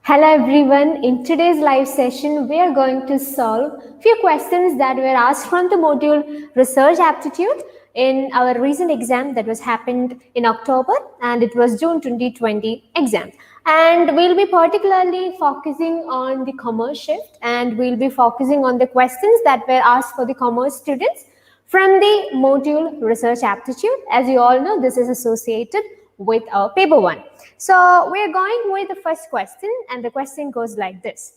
Hello everyone, in today's live session we are going to solve few questions that were asked from the module Research Aptitude in our recent exam that was happened in October, and it was June 2020 exam. And we'll be particularly focusing on the commerce shift, and we'll be focusing on the questions that were asked for the commerce students from the module Research Aptitude. As you all know, this is associated with our paper 1. So we're going with the first question, and the question goes like this.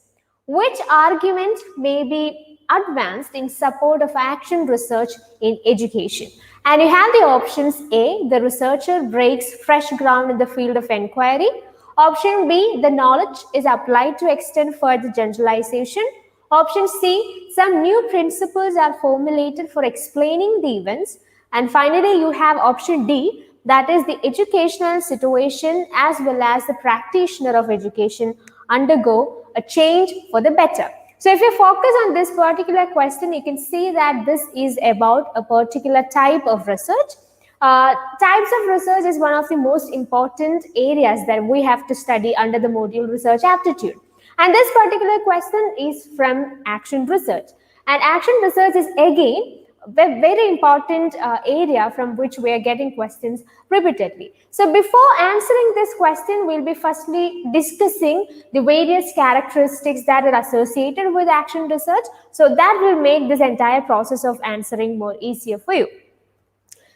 Which argument may be advanced in support of action research in education? And you have the options: A, the researcher breaks fresh ground in the field of inquiry. Option B, the knowledge is applied to extend further generalization. Option C, some new principles are formulated for explaining the events. And finally, you have option D, that is the educational situation as well as the practitioner of education undergo a change for the better. So if you focus on this particular question, you can see that this is about a particular type of research. Types of research is one of the most important areas that we have to study under the module Research Aptitude. And this particular question is from action research. And action research is again a very important area from which we are getting questions repeatedly. So before answering this question, we'll be firstly discussing the various characteristics that are associated with action research. So that will make this entire process of answering more easier for you.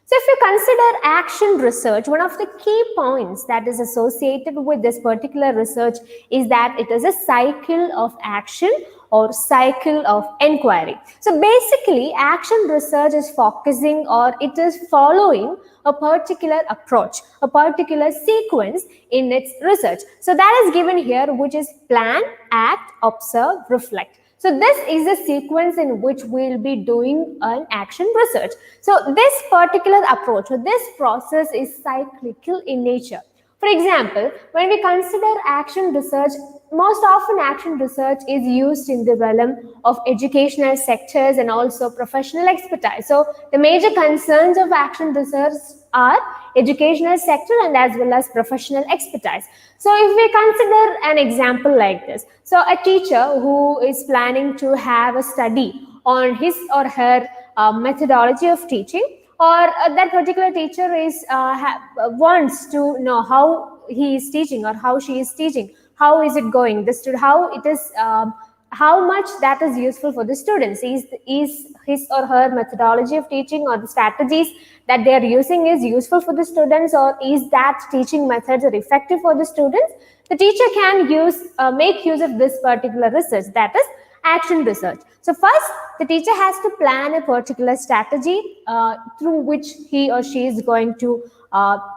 So if you consider action research, one of the key points that is associated with this particular research is that it is a cycle of action or cycle of inquiry. So basically, action research is focusing, or it is following a particular approach, a particular sequence in its research. So that is given here, which is plan, act, observe, reflect. So this is a sequence in which we'll be doing an action research. So this particular approach or this process is cyclical in nature. For example, when we consider action research, most often action research is used in the realm of educational sectors and also professional expertise. So the major concerns of action research are educational sector and as well as professional expertise. So if we consider an example like this, so a teacher who is planning to have a study on his or her methodology of teaching, or that particular teacher is wants to know how he is teaching or how she is teaching, how is it going, how it is, how much that is useful for the students. Is his or her methodology of teaching or the strategies that they are using is useful for the students, or is that teaching methods are effective for the students? The teacher can make use of this particular research, that is action research. So first, the teacher has to plan a particular strategy through which he or she is going to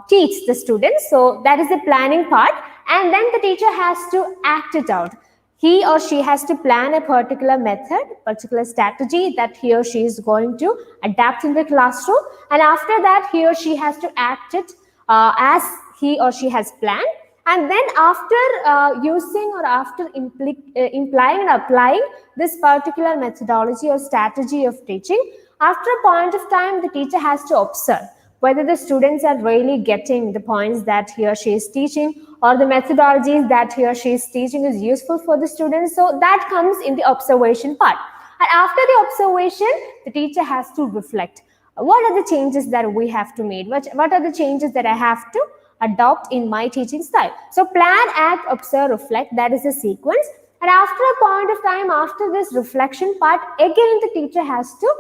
teach the students. So that is the planning part, and then the teacher has to act it out. He or she has to plan a particular method, particular strategy that he or she is going to adapt in the classroom, and after that he or she has to act it as he or she has planned. And then after using or after implying and applying this particular methodology or strategy of teaching, after a point of time, the teacher has to observe whether the students are really getting the points that he or she is teaching, or the methodologies that he or she is teaching is useful for the students. So that comes in the observation part. And after the observation, the teacher has to reflect. What are the changes that we have to make? What are the changes that I have to adopt in my teaching style? So plan, act, observe, reflect, that is the sequence. And after a point of time, after this reflection part, again the teacher has to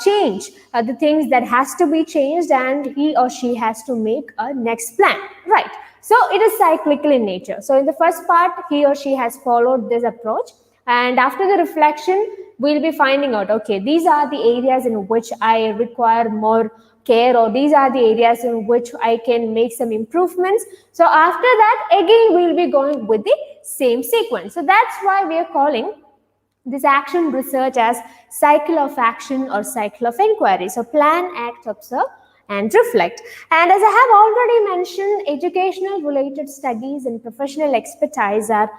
change the things that has to be changed, and he or she has to make a next plan, right? So it is cyclical in nature. So in the first part, he or she has followed this approach, and after the reflection, we'll be finding out, okay, these are the areas in which I require more care, or these are the areas in which I can make some improvements. So after that, again, we'll be going with the same sequence. So that's why we are calling this action research as cycle of action or cycle of inquiry. So plan, act, observe, and reflect. And as I have already mentioned, educational related studies and professional expertise are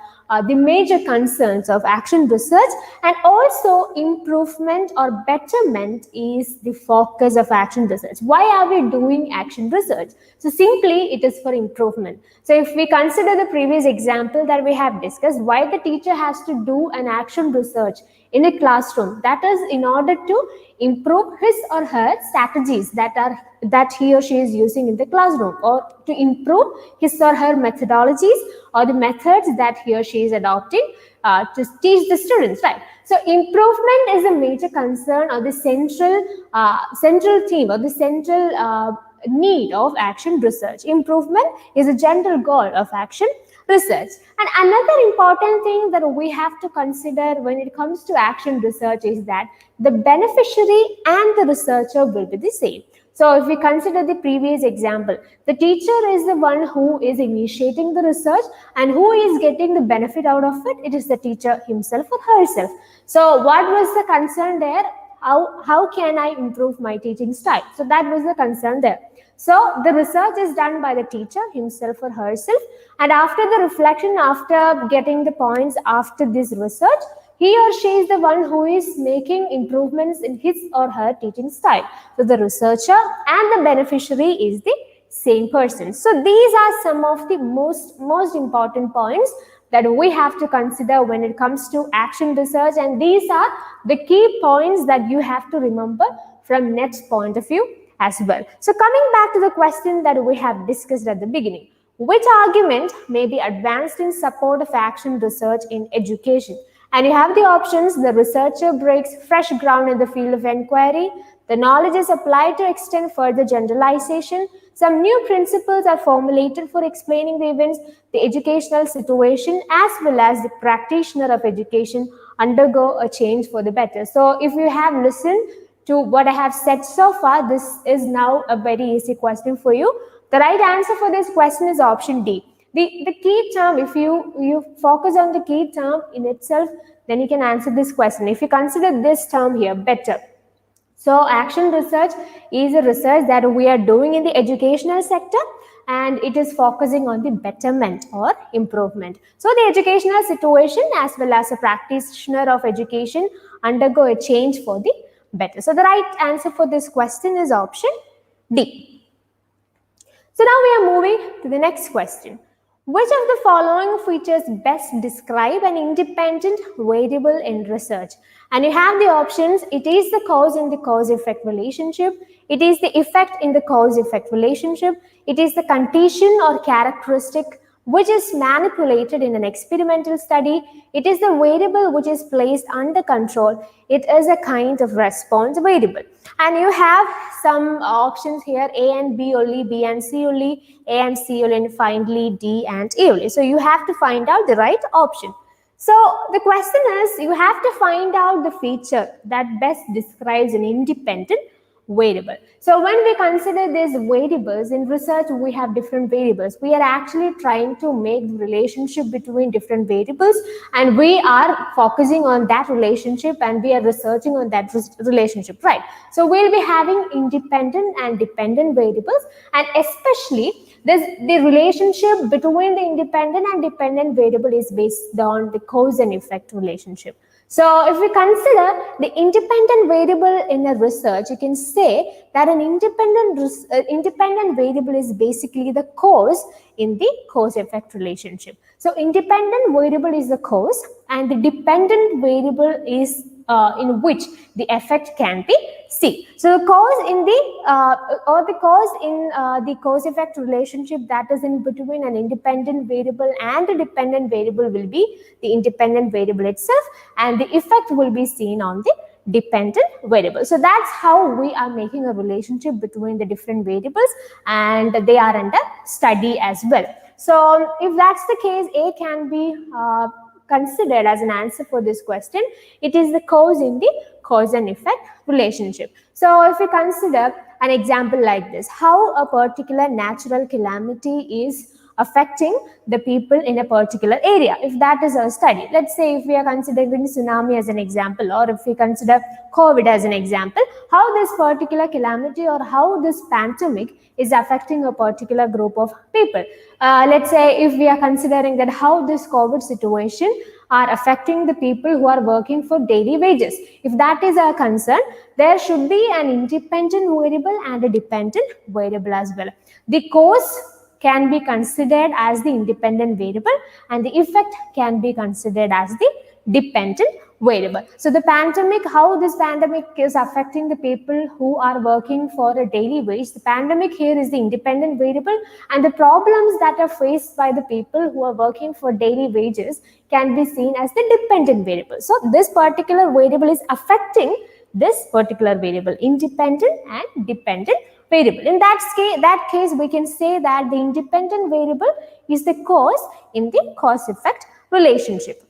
the major concerns of action research, and also improvement or betterment is the focus of action research. Why are we doing action research? So simply it is for improvement. So if we consider the previous example that we have discussed, why the teacher has to do an action research in a classroom, that is in order to improve his or her strategies that he or she is using in the classroom, or to improve his or her methodologies or the methods that he or she is adopting to teach the students, right? So improvement is a major concern, or the central theme, or the central need of action research. Improvement is a general goal of action research. And another important thing that we have to consider when it comes to action research is that the beneficiary and the researcher will be the same. So if we consider the previous example, the teacher is the one who is initiating the research, and who is getting the benefit out of it? It is the teacher himself or herself. So what was the concern there? How can I improve my teaching style? So that was the concern there. So the research is done by the teacher himself or herself, and after the reflection, after getting the points after this research, he or she is the one who is making improvements in his or her teaching style. So the researcher and the beneficiary is the same person. So these are some of the most important points that we have to consider when it comes to action research, and these are the key points that you have to remember from next point of view as well. So coming back to the question that we have discussed at the beginning, which argument may be advanced in support of action research in education? And you have the options: the researcher breaks fresh ground in the field of inquiry, the knowledge is applied to extend further generalization, some new principles are formulated for explaining the events, the educational situation, as well as the practitioner of education undergo a change for the better. So if you have listened to what I have said so far, this is now a very easy question for you. The right answer for this question is option D. The key term, if you focus on the key term in itself, then you can answer this question. If you consider this term here, better. So action research is a research that we are doing in the educational sector, and it is focusing on the betterment or improvement. So the educational situation as well as a practitioner of education undergo a change for the better. So the right answer for this question is option D. So now we are moving to the next question. Which of the following features best describe an independent variable in research? And you have the options: it is the cause in the cause-effect relationship, it is the effect in the cause-effect relationship, it is the condition or characteristic which is manipulated in an experimental study, it is the variable which is placed under control, it is a kind of response variable. And you have some options here: A and B only, B and C only, A and C only, and finally D and E only. So you have to find out the right option. So the question is, you have to find out the feature that best describes an independent variable. So when we consider these variables in research, we have different variables. We are actually trying to make the relationship between different variables, and we are focusing on that relationship, and we are researching on that relationship, right? So we'll be having independent and dependent variables, and especially the relationship between the independent and dependent variable is based on the cause and effect relationship. So if we consider the independent variable in a research, you can say that an independent variable is basically the cause in the cause-effect relationship. So independent variable is the cause, and the dependent variable is in which the effect can be seen. So the cause in the cause-effect relationship that is in between an independent variable and a dependent variable will be the independent variable itself, and the effect will be seen on the dependent variable. So that's how we are making a relationship between the different variables, and they are under study as well. So if that's the case, A can be considered as an answer for this question. It is the cause in the cause and effect relationship. So if we consider an example like this, how a particular natural calamity is affecting the people in a particular area. If that is our study, let's say if we are considering tsunami as an example, or if we consider COVID as an example, how this particular calamity or how this pandemic is affecting a particular group of people. Let's say if we are considering that how this COVID situation are affecting the people who are working for daily wages. If that is our concern, there should be an independent variable and a dependent variable as well. The cause can be considered as the independent variable and the effect can be considered as the dependent variable. So the pandemic, how this pandemic is affecting the people who are working for a daily wage, the pandemic here is the independent variable, and the problems that are faced by the people who are working for daily wages can be seen as the dependent variable. So this particular variable is affecting this particular variable, independent and dependent variable. In that case, we can say that the independent variable is the cause in the cause-effect relationship.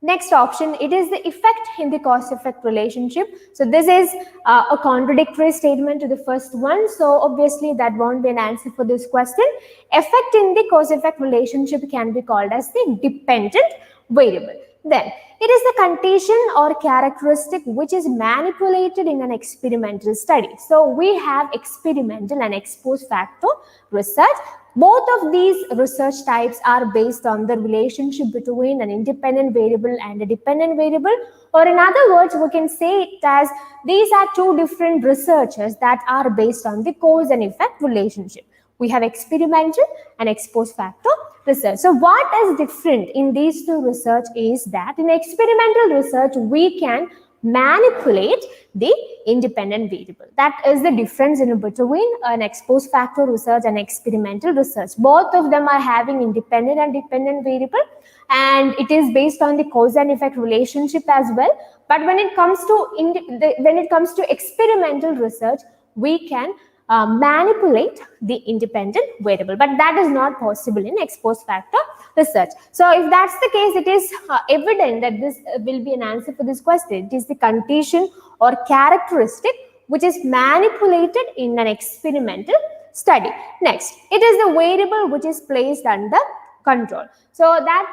Next option, it is the effect in the cause-effect relationship. So this is a contradictory statement to the first one. So obviously that won't be an answer for this question. Effect in the cause-effect relationship can be called as the dependent variable. Then it is the condition or characteristic which is manipulated in an experimental study. So we have experimental and ex post facto research. Both of these research types are based on the relationship between an independent variable and a dependent variable, or in other words, we can say it as these are two different researches that are based on the cause and effect relationship. We have experimental and ex post facto research. So what is different in these two research is that in experimental research, we can manipulate the independent variable. That is the difference in between an ex post facto research and experimental research. Both of them are having independent and dependent variable, and it is based on the cause and effect relationship as well. But when it comes to experimental research, we can manipulate the independent variable, but that is not possible in ex post facto research. So if that's the case, it is evident that this will be an answer for this question. It is the condition or characteristic which is manipulated in an experimental study. Next, it is the variable which is placed under control. So that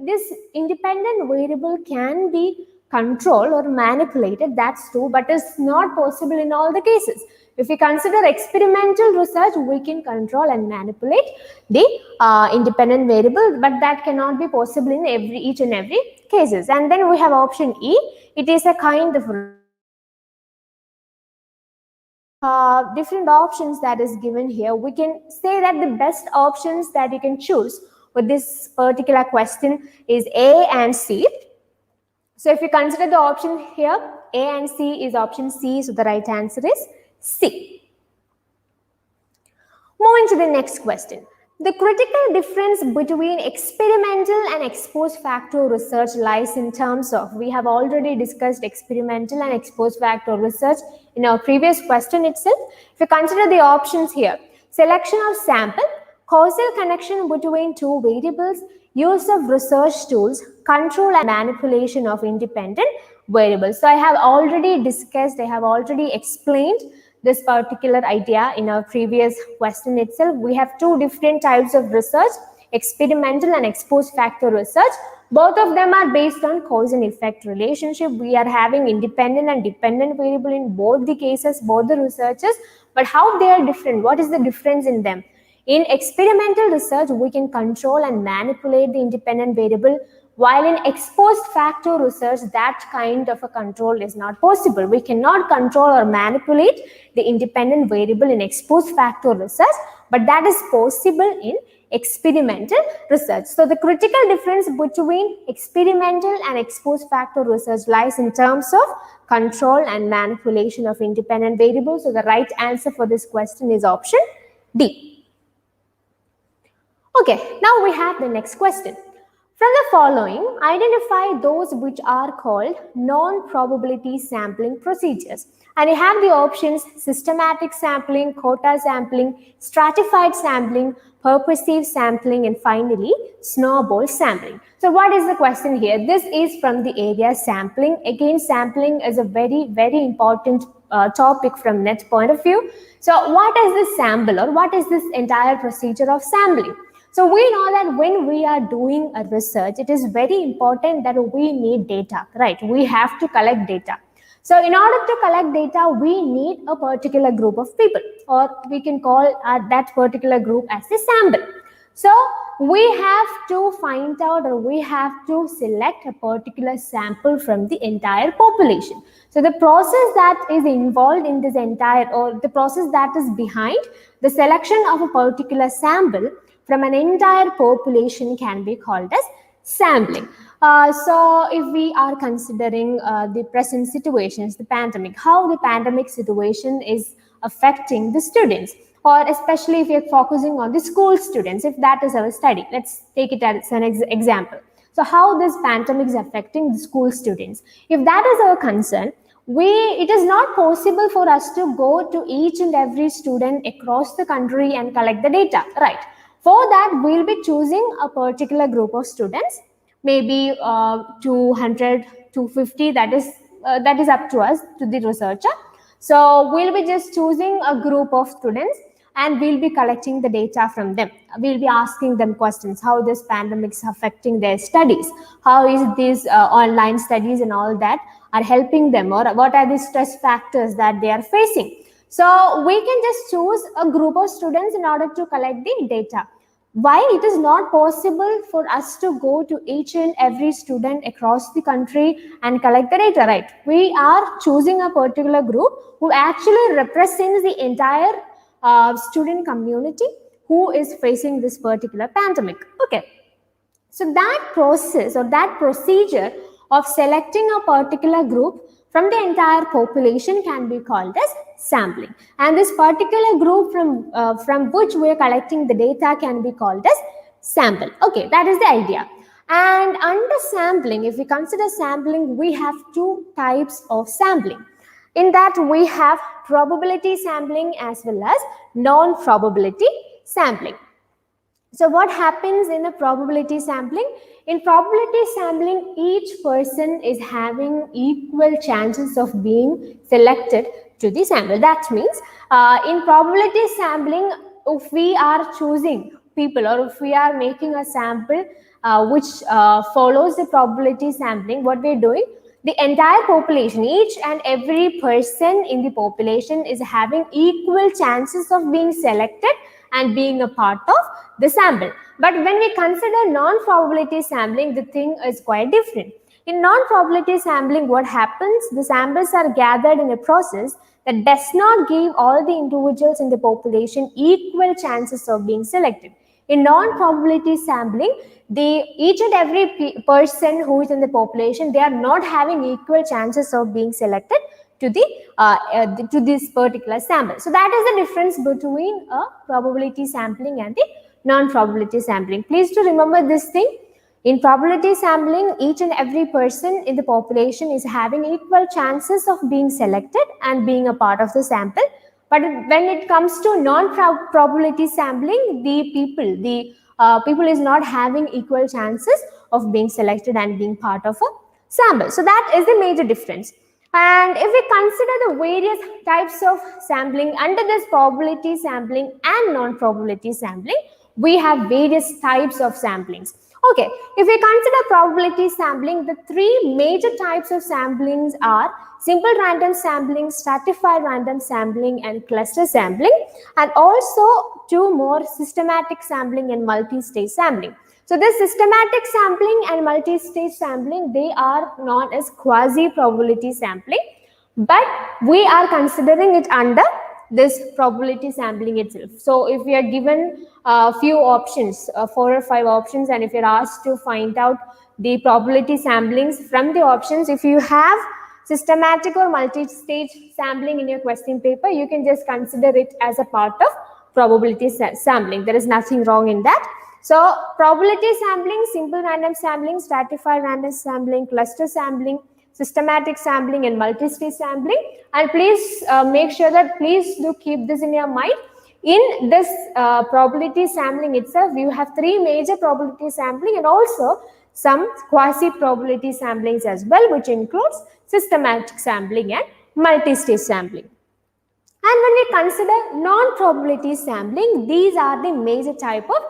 this independent variable can be controlled or manipulated, that's true, but it's not possible in all the cases. If we consider experimental research, we can control and manipulate the independent variable, but that cannot be possible in each and every cases. And then we have option E. It is a kind of different options that is given here. We can say that the best options that you can choose for this particular question is A and C. So if you consider the option here, A and C is option C, so the right answer is C. Moving to the next question. The critical difference between experimental and ex post facto research lies in terms of, we have already discussed experimental and ex post facto research in our previous question itself. If you consider the options here, selection of sample, causal connection between two variables, use of research tools, control and manipulation of independent variables. So I have already discussed, I have already explained this particular idea in our previous question itself. We have two different types of research, experimental and ex post facto research. Both of them are based on cause and effect relationship. We are having independent and dependent variable in both the cases, both the researches, but how they are different, what is the difference in them? In experimental research, we can control and manipulate the independent variable, while in ex post facto research, that kind of a control is not possible. We cannot control or manipulate the independent variable in ex post facto research, but that is possible in experimental research. So the critical difference between experimental and ex post facto research lies in terms of control and manipulation of independent variables. So the right answer for this question is option D. Okay, now we have the next question. From the following, identify those which are called non-probability sampling procedures. And you have the options systematic sampling, quota sampling, stratified sampling, purposive sampling, and finally snowball sampling. So what is the question here? This is from the area sampling. Again, sampling is a very, very important topic from NET point of view. So what is this sample, or what is this entire procedure of sampling? So we know that when we are doing a research, it is very important that we need data, right? We have to collect data. So in order to collect data, we need a particular group of people, or we can call that particular group as a sample. So we have to find out, or we have to select a particular sample from the entire population. So the process that is involved in this entire, or the process that is behind the selection of a particular sample from an entire population can be called as sampling. So if we are considering the present situations, the pandemic, how the pandemic situation is affecting the students, or especially if you're focusing on the school students, if that is our study, let's take it as an example. So how this pandemic is affecting the school students, if that is our concern, it is not possible for us to go to each and every student across the country and collect the data, right? For that, we'll be choosing a particular group of students, maybe 200, 250, that is up to us, to the researcher. So we'll be just choosing a group of students and we'll be collecting the data from them. We'll be asking them questions, how this pandemic is affecting their studies, how is these online studies and all that are helping them, or what are the stress factors that they are facing. So we can just choose a group of students in order to collect the data. Why it is not possible for us to go to each and every student across the country and collect the data, right? We are choosing a particular group who actually represents the entire student community who is facing this particular pandemic. Okay, so that process or that procedure of selecting a particular group from the entire population can be called as sampling, and this particular group from which we are collecting the data can be called as sample. Okay, that is the idea. And under sampling, if we consider sampling, we have two types of sampling. In that, we have probability sampling as well as non-probability sampling. So what happens in a probability sampling? In probability sampling, each person is having equal chances of being selected to the sample. That means in probability sampling, if we are choosing people, or if we are making a sample which follows the probability sampling, what we're doing, the entire population, each and every person in the population is having equal chances of being selected and being a part of the sample. But when we consider non-probability sampling, the thing is quite different. In non-probability sampling, what happens? The samples are gathered in a process that does not give all the individuals in the population equal chances of being selected. In non-probability sampling, each and every person who is in the population, they are not having equal chances of being selected to this particular sample. So that is the difference between a probability sampling and the non-probability sampling. Please to remember this thing. In probability sampling, each and every person in the population is having equal chances of being selected and being a part of the sample. But when it comes to non-probability sampling, the people is not having equal chances of being selected and being part of a sample. So that is the major difference. And if we consider the various types of sampling under this probability sampling and non-probability sampling, we have various types of samplings. Okay, if we consider probability sampling, the three major types of samplings are simple random sampling, stratified random sampling, and cluster sampling, and also two more, systematic sampling and multi-stage sampling. So this systematic sampling and multi-stage sampling, they are known as quasi-probability sampling, but we are considering it under this probability sampling itself. So if we are given a few options, 4 or 5 options, and if you're asked to find out the probability samplings from the options, if you have systematic or multi-stage sampling in your question paper, you can just consider it as a part of probability sampling. There is nothing wrong in that. So probability sampling, simple random sampling, stratified random sampling, cluster sampling, systematic sampling, and multi-stage sampling. And please make sure that please do keep this in your mind. In this probability sampling itself, you have 3 major probability sampling and also some quasi-probability samplings as well, which includes systematic sampling and multi-stage sampling. And when we consider non-probability sampling, these are the major type of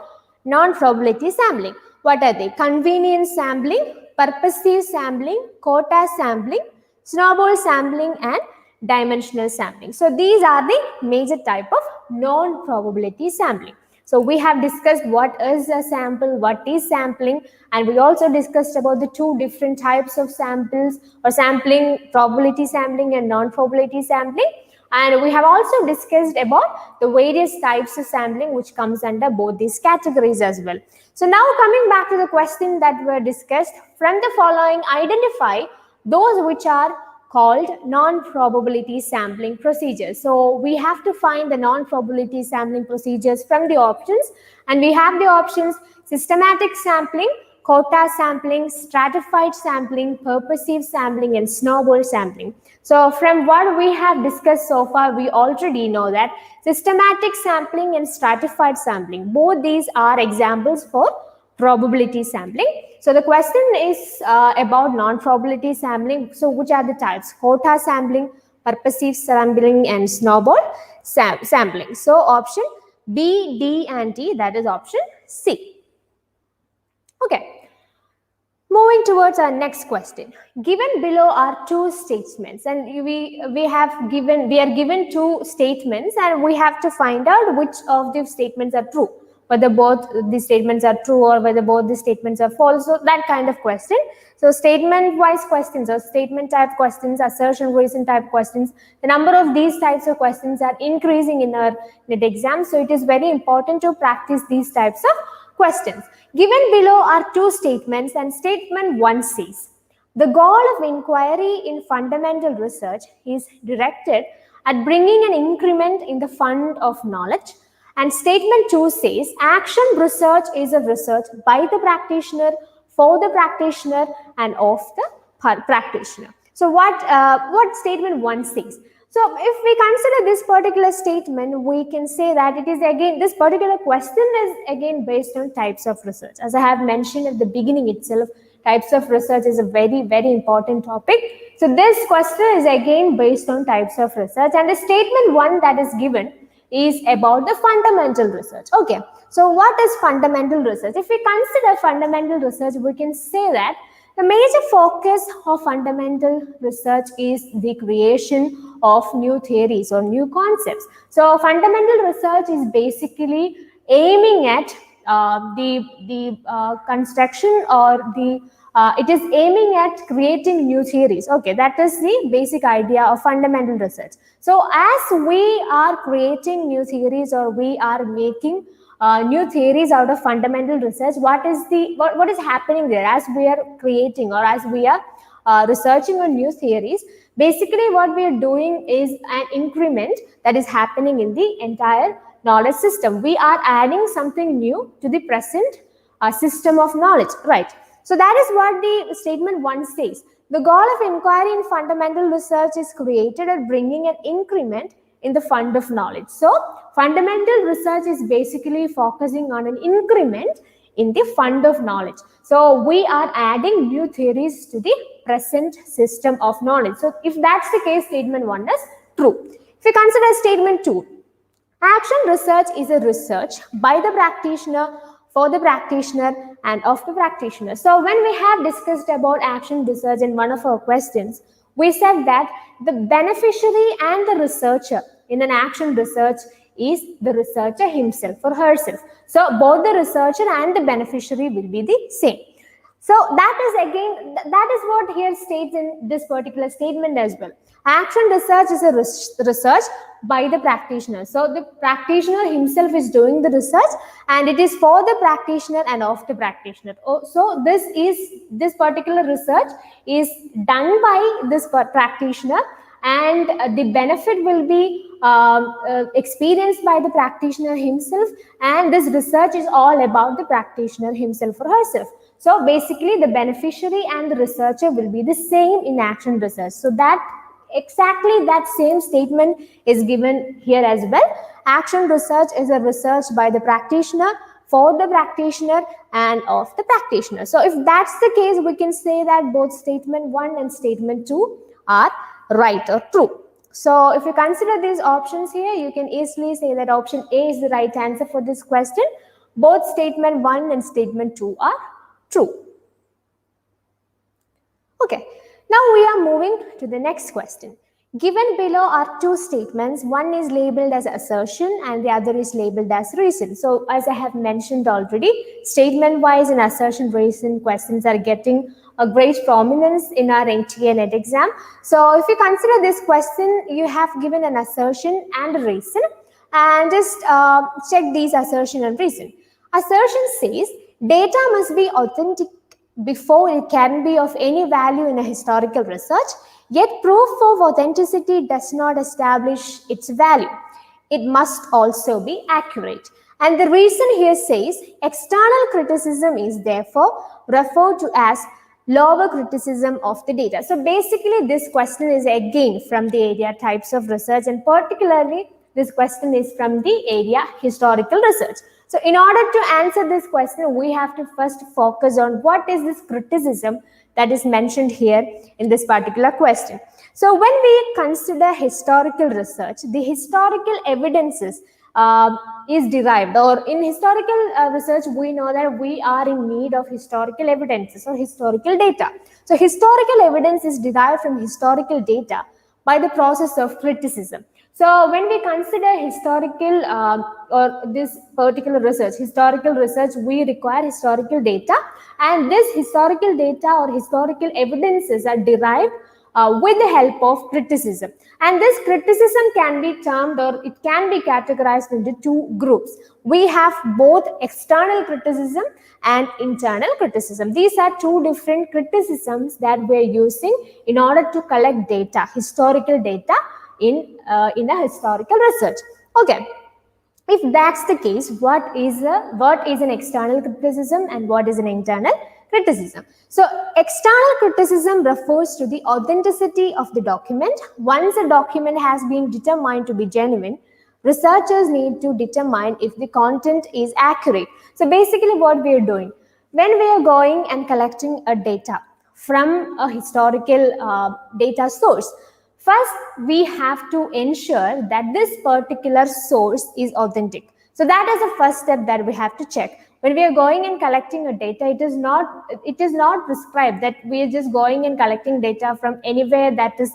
non-probability sampling. What are they? Convenience sampling, purposive sampling, quota sampling, snowball sampling, and dimensional sampling. So these are the major type of non-probability sampling. So we have discussed what is a sample, what is sampling, and we also discussed about the two different types of samples or sampling, probability sampling and non-probability sampling. And we have also discussed about the various types of sampling which comes under both these categories as well. So now coming back to the question that were discussed, from the following, identify those which are called non-probability sampling procedures. So we have to find the non-probability sampling procedures from the options, and we have the options: systematic sampling, quota sampling, stratified sampling, purposive sampling, and snowball sampling. So from what we have discussed so far, we already know that systematic sampling and stratified sampling, both these are examples for probability sampling. So the question is about non-probability sampling. So which are the types? Quota sampling, purposive sampling, and snowball sampling. So option B, D, and D, that is option C. Okay. Moving towards our next question. Given below are two statements, and we are given two statements, and we have to find out which of the statements are true, whether both the statements are true or whether both the statements are false. So that kind of question. So statement wise questions or statement type questions, assertion reason type questions, the number of these types of questions are increasing in our NET exam. So it is very important to practice these types of questions. Given below are two statements, and statement 1 says, the goal of inquiry in fundamental research is directed at bringing an increment in the fund of knowledge. And statement 2 says, action research is a research by the practitioner, for the practitioner, and of the practitioner. So what statement 1 says? So if we consider this particular statement, we can say that it is again, this particular question is again based on types of research. As I have mentioned at the beginning itself, types of research is a very, very important topic. So this question is again based on types of research, and the statement 1 that is given is about the fundamental research. Okay, so what is fundamental research? If we consider fundamental research, we can say that the major focus of fundamental research is the creation of new theories or new concepts. So fundamental research is basically aiming at the construction or it is aiming at creating new theories. Okay, that is the basic idea of fundamental research. So as we are creating new theories or we are making new theories out of fundamental research, what is happening there as we are creating or as we are researching on new theories? Basically what we are doing is an increment that is happening in the entire knowledge system. We are adding something new to the present system of knowledge, right? So that is what the statement 1 says. The goal of inquiry in fundamental research is created at bringing an increment in the fund of knowledge. So fundamental research is basically focusing on an increment in the fund of knowledge. So we are adding new theories to the present system of knowledge. So if that's the case, statement 1 is true. If we consider statement 2, action research is a research by the practitioner, for the practitioner, and of the practitioner. So when we have discussed about action research in one of our questions, we said that the beneficiary and the researcher in an action research is the researcher himself or herself. So both the researcher and the beneficiary will be the same. So that is what here states in this particular statement as well. Action research is a research by the practitioner. So the practitioner himself is doing the research, and it is for the practitioner and of the practitioner. So this particular research is done by this practitioner, and the benefit will be experienced by the practitioner himself, and this research is all about the practitioner himself or herself. So basically the beneficiary and the researcher will be the same in action research. So that exactly that same statement is given here as well. Action research is a research by the practitioner, for the practitioner, and of the practitioner. So if that's the case, we can say that both statement 1 and statement 2 are right or true. So if you consider these options here, you can easily say that option A is the right answer for this question. Both statement 1 and statement 2 are true. Okay, now we are moving to the next question. Given below are two statements. One is labeled as assertion and the other is labeled as reason. So as I have mentioned already, statement-wise and assertion reason questions are getting a great prominence in our NTA NET exam. So if you consider this question, you have given an assertion and a reason, and just check these assertion and reason. Assertion says data must be authentic before it can be of any value in a historical research, yet proof of authenticity does not establish its value. It must also be accurate. And the reason here says external criticism is therefore referred to as lower criticism of the data. So basically this question is again from the area types of research, and particularly this question is from the area historical research. So in order to answer this question, we have to first focus on what is this criticism that is mentioned here in this particular question. So when we consider historical research, the historical evidences is derived, or in historical research, we know that we are in need of historical evidences or historical data. So historical evidence is derived from historical data by the process of criticism. So when we consider historical or this particular research, historical research, we require historical data, and this historical data or historical evidences are derived with the help of criticism. And this criticism can be termed, or it can be categorized into two groups. We have both external criticism and internal criticism. These are two different criticisms that we're using in order to collect data, historical data in a historical research. Okay, if that's the case, what is an external criticism and what is an internal criticism? So external criticism refers to the authenticity of the document. Once a document has been determined to be genuine, researchers need to determine if the content is accurate. So basically what we are doing, when we are going and collecting a data from a historical data source, first, we have to ensure that this particular source is authentic. So that is the first step that we have to check. When we are going and collecting a data, it is not prescribed that we are just going and collecting data from anywhere that is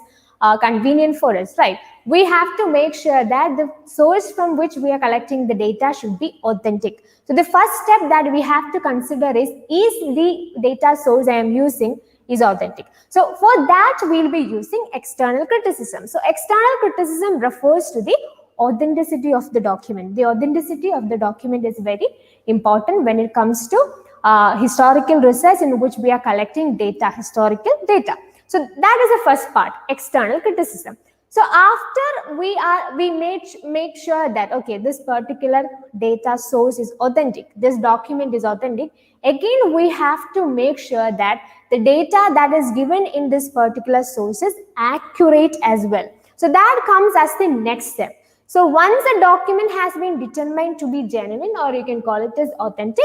convenient for us, right? We have to make sure that the source from which we are collecting the data should be authentic. So the first step that we have to consider is the data source I am using is authentic. So for that, we'll be using external criticism. So external criticism refers to the authenticity of the document. The authenticity of the document is very important when it comes to historical research in which we are collecting data, historical data. So that is the first part, external criticism. So after we make sure that, okay, this particular data source is authentic, this document is authentic, again we have to make sure that the data that is given in this particular source is accurate as well. So that comes as the next step. So once a document has been determined to be genuine, or you can call it as authentic,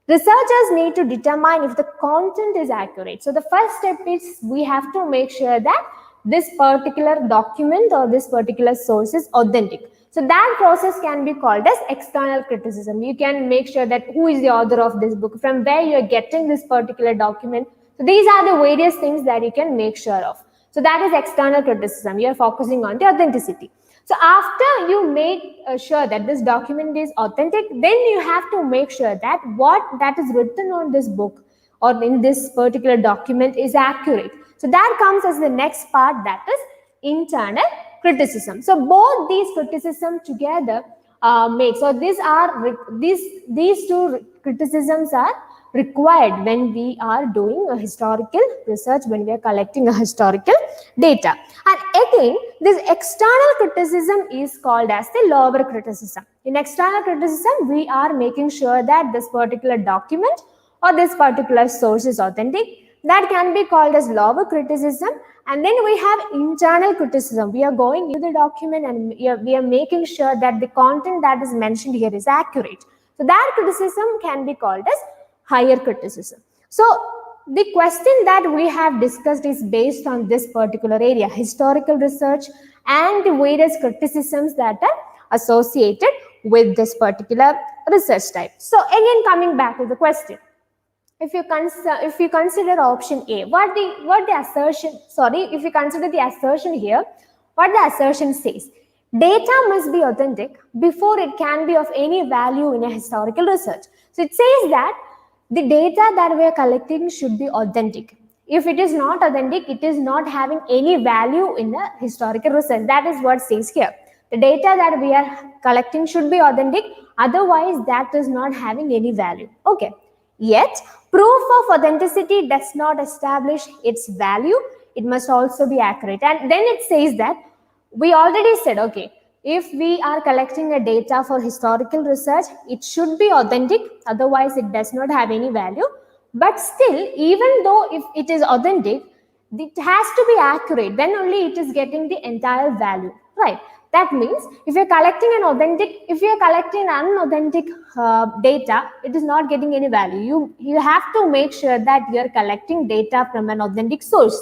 researchers need to determine if the content is accurate. So the first step is we have to make sure that this particular document or this particular source is authentic. So that process can be called as external criticism. You can make sure that who is the author of this book, from where you are getting this particular document. So these are the various things that you can make sure of. So that is external criticism. You are focusing on the authenticity. So after you make sure that this document is authentic, then you have to make sure that what that is written on this book or in this particular document is accurate. So that comes as the next part, that is internal criticism. So both these criticism together these two criticisms are required when we are doing a historical research, when we are collecting a historical data. And again, this external criticism is called as the lower criticism. In external criticism, we are making sure that this particular document or this particular source is authentic. That can be called as lower criticism. And then we have internal criticism. We are going into the document and we are making sure that the content that is mentioned here is accurate. So that criticism can be called as higher criticism. So the question that we have discussed is based on this particular area, historical research, and the various criticisms that are associated with this particular research type. So again, coming back to the question, if you consider option A, if you consider the assertion here, what the assertion says, data must be authentic before it can be of any value in a historical research. So it says that the data that we are collecting should be authentic. If it is not authentic, it is not having any value in a historical research. That is what it says here. The data that we are collecting should be authentic, otherwise that is not having any value. Okay. Yet, proof of authenticity does not establish its value. It must also be accurate. And then it says that we already said, okay, if we are collecting a data for historical research, it should be authentic, otherwise it does not have any value. But still, even though if it is authentic, it has to be accurate, then only it is getting the entire value, right? That means if you're collecting unauthentic data, it is not getting any value. You have to make sure that you're collecting data from an authentic source.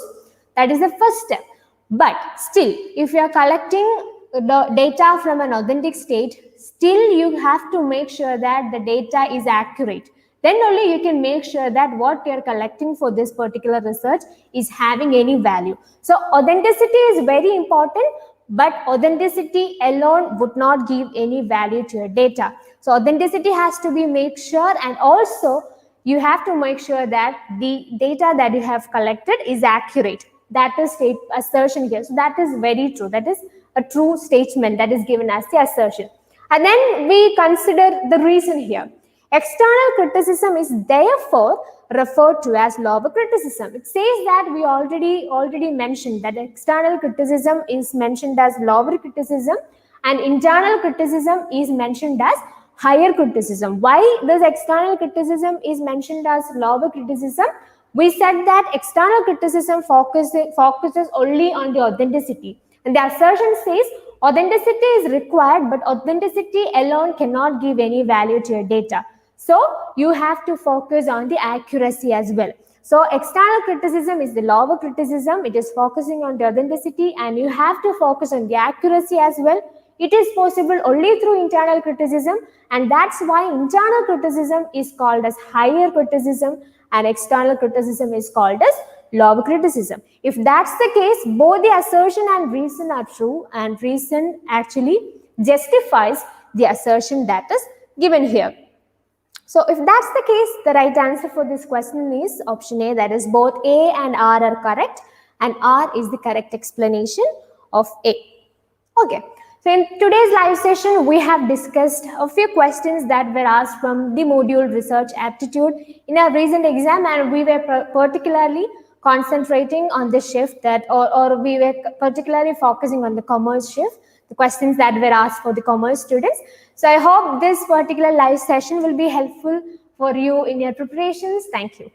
That is the first step. But still, if you're collecting the data from an authentic state, still you have to make sure that the data is accurate. Then only you can make sure that what you're collecting for this particular research is having any value. So authenticity is very important, but authenticity alone would not give any value to your data. So authenticity has to be made sure, and also you have to make sure that the data that you have collected is accurate. That is assertion here. So that is very true. That is a true statement that is given as the assertion. And then we consider the reason here. External criticism is therefore referred to as lower criticism. It says that we already mentioned that external criticism is mentioned as lower criticism and internal criticism is mentioned as higher criticism. Why this external criticism is mentioned as lower criticism? We said that external criticism focuses only on the authenticity, and the assertion says authenticity is required, but authenticity alone cannot give any value to your data. So you have to focus on the accuracy as well. So external criticism is the lower criticism. It is focusing on the authenticity, and you have to focus on the accuracy as well. It is possible only through internal criticism, and that's why internal criticism is called as higher criticism and external criticism is called as lower criticism. If that's the case, both the assertion and reason are true, and reason actually justifies the assertion that is given here. So if that's the case, the right answer for this question is option A, that is both A and R are correct, and R is the correct explanation of A. Okay. So in today's live session, we have discussed a few questions that were asked from the module Research Aptitude in our recent exam, and we were particularly concentrating on the shift that, or we were particularly focusing on the commerce shift, the questions that were asked for the commerce students. So I hope this particular live session will be helpful for you in your preparations. Thank you.